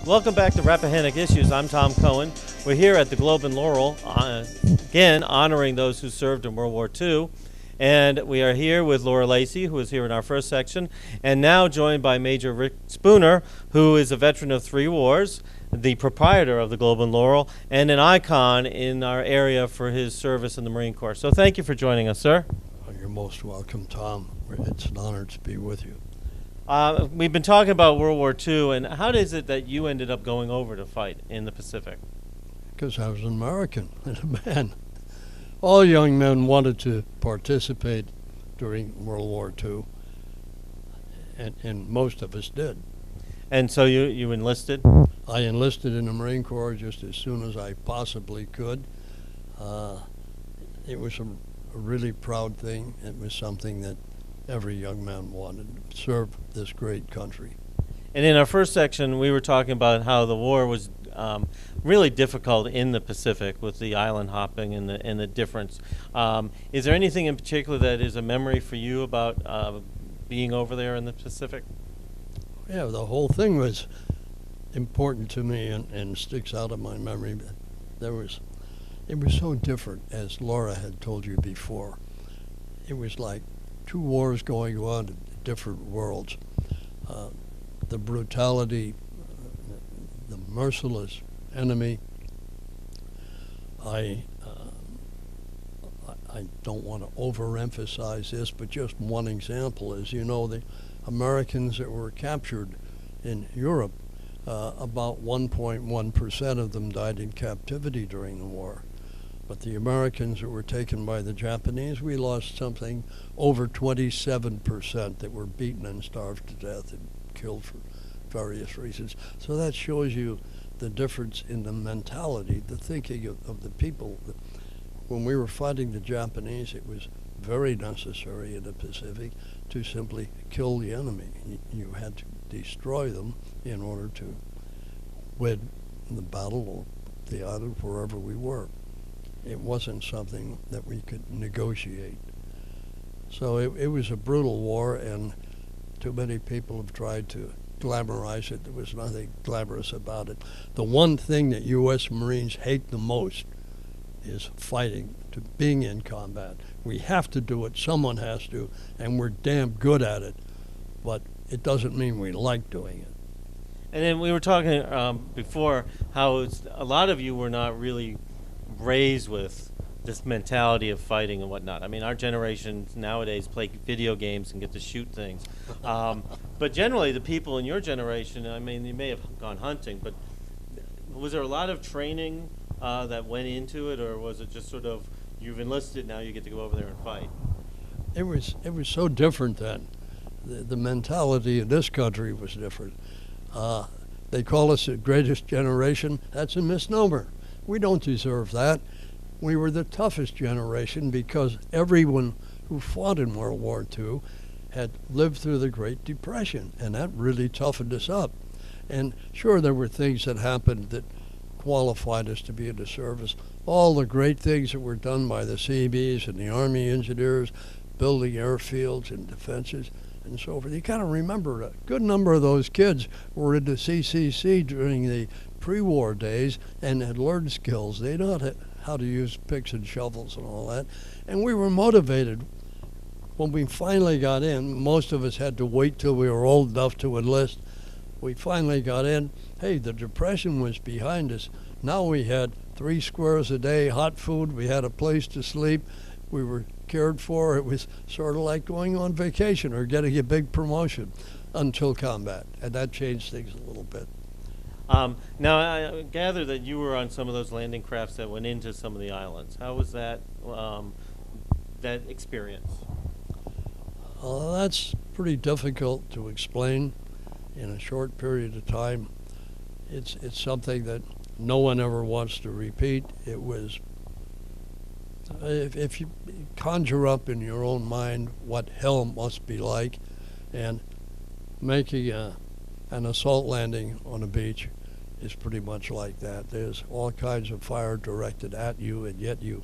Welcome back to Rappahannock Issues. I'm Tom Cohen. We're here at the Globe and Laurel, again honoring those who served in World War II. And we are here with Laura Lacey, who was here in our first section, and now joined by Major Rick Booner, who is a veteran of 3 wars, the proprietor of the Globe and Laurel, and an icon in our area for his service in the Marine Corps. So thank you for joining us, sir. You're most welcome, Tom. It's an honor to be with you. We've been talking about World War II, and how is it that you ended up going over to fight in the Pacific? Because I was an American and a man. All young men wanted to participate during World War II, and most of us did. And so you enlisted? I enlisted in the Marine Corps just as soon as I possibly could. It was a really proud thing. It was something that every young man wanted to serve this great country. And in our first section, we were talking about how the war was really difficult in the Pacific with the island hopping and the difference. Is there anything in particular that is a memory for you about being over there in the Pacific? Yeah, the whole thing was important to me and sticks out of my memory. It was so different, as Laura had told you before. It was like 2 wars going on in different worlds. The brutality, the merciless enemy. I don't want to overemphasize this, but just one example is, the Americans that were captured in Europe, about 1.1% of them died in captivity during the war. But the Americans that were taken by the Japanese, we lost something over 27% that were beaten and starved to death and killed for various reasons. So that shows you the difference in the mentality, the thinking of the people. When we were fighting the Japanese, it was very necessary in the Pacific to simply kill the enemy. You had to destroy them in order to win the battle or the island wherever we were. It wasn't something that we could negotiate. So it was a brutal war, and too many people have tried to glamorize it. There was nothing glamorous about it. The one thing that U.S. Marines hate the most is fighting, to being in combat. We have to do it, someone has to, and we're damn good at it, but it doesn't mean we like doing it. And then we were talking before how a lot of you were not really raised with this mentality of fighting and whatnot. I mean, our generation nowadays play video games and get to shoot things. But generally, the people in your generation, I mean, you may have gone hunting, but was there a lot of training that went into it, or was it just sort of, you've enlisted, now you get to go over there and fight? It was so different then. The mentality in this country was different. They call us the greatest generation. That's a misnomer. We don't deserve that. We were the toughest generation because everyone who fought in World War II had lived through the Great Depression, and that really toughened us up. And sure, there were things that happened that qualified us to be in the service. All the great things that were done by the Seabees and the Army engineers, building airfields and defenses and so forth. You got to remember, a good number of those kids were in the CCC during the pre-war days and had learned skills. They know how to use picks and shovels and all that. And we were motivated. When we finally got in, most of us had to wait till we were old enough to enlist. We finally got in. Hey, the Depression was behind us. Now we had 3 squares a day, hot food. We had a place to sleep. We were cared for. It was sort of like going on vacation or getting a big promotion until combat. And that changed things a little bit. Now, I gather that you were on some of those landing crafts that went into some of the islands. How was that experience? That's pretty difficult to explain in a short period of time. It's something that no one ever wants to repeat. It was, if you conjure up in your own mind what hell must be like, and making an assault landing on a beach is pretty much like that. There's all kinds of fire directed at you, and yet you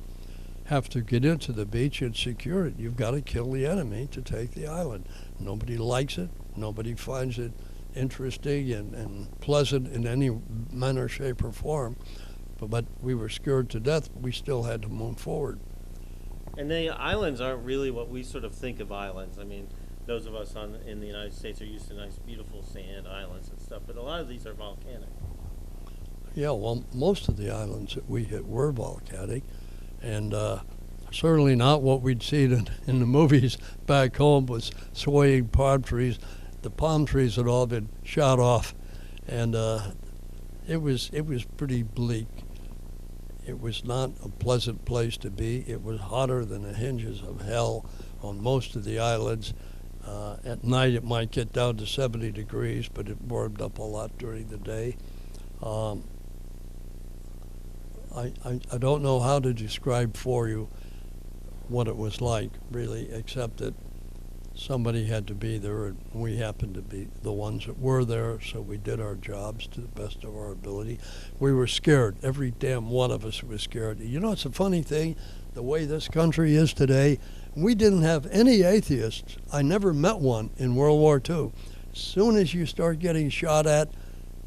have to get into the beach and secure it. You've got to kill the enemy to take the island. Nobody likes it. Nobody finds it interesting and pleasant in any manner, shape, or form. But we were scared to death. We still had to move forward. And the islands aren't really what we sort of think of islands. I mean, those of us in the United States are used to nice, beautiful sand islands and stuff, but a lot of these are volcanic. Yeah, well, most of the islands that we hit were volcanic, and certainly not what we'd seen in the movies back home was swaying palm trees. The palm trees had all been shot off, and it was pretty bleak. It was not a pleasant place to be. It was hotter than the hinges of hell on most of the islands. At night it might get down to 70 degrees, but it warmed up a lot during the day. I don't know how to describe for you what it was like, really, except that somebody had to be there, and we happened to be the ones that were there, so we did our jobs to the best of our ability. We were scared. Every damn one of us was scared. You know, it's a funny thing, the way this country is today, we didn't have any atheists. I never met one in World War II. As soon as you start getting shot at,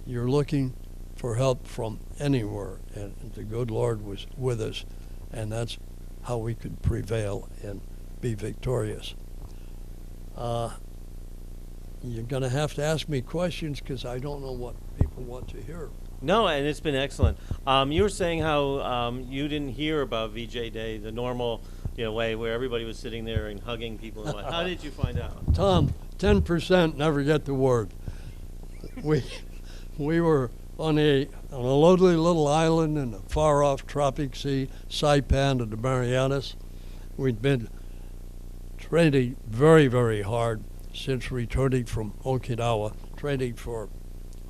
you're looking for help from anywhere, and the good Lord was with us, and that's how we could prevail and be victorious. You're going to have to ask me questions because I don't know what people want to hear. No, and it's been excellent. You were saying how you didn't hear about VJ Day, the normal way where everybody was sitting there and hugging people. And how did you find out? Tom, 10% never get the word. We were on a lonely little island in a far-off tropic sea, Saipan of the Marianas. We'd been training very, very hard since returning from Okinawa, training for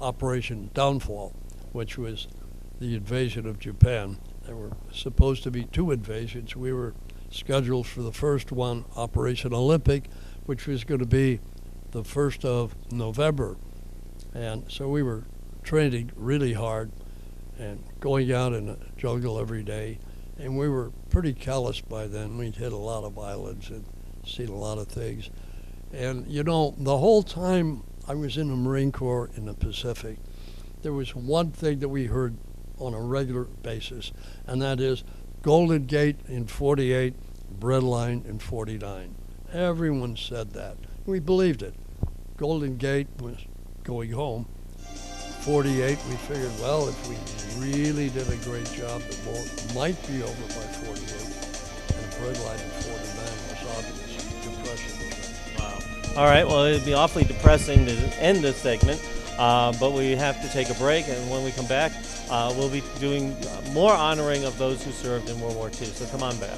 Operation Downfall, which was the invasion of Japan. There were supposed to be 2 invasions. We were scheduled for the first one, Operation Olympic, which was going to be the 1st of November. And so we were training really hard and going out in the jungle every day. And we were pretty callous by then. We'd hit a lot of islands and seen a lot of things. And, the whole time I was in the Marine Corps in the Pacific, there was one thing that we heard on a regular basis, and that is Golden Gate in 48, Breadline in 49. Everyone said that. We believed it. Golden Gate was going home. 48, we figured, well, if we really did a great job, the war might be over by 48. And Breadline in 49 was obvious. Depression. Wow. All right, well, it'd be awfully depressing to end this segment, but we have to take a break, and when we come back, we'll be doing more honoring of those who served in World War II, so come on back.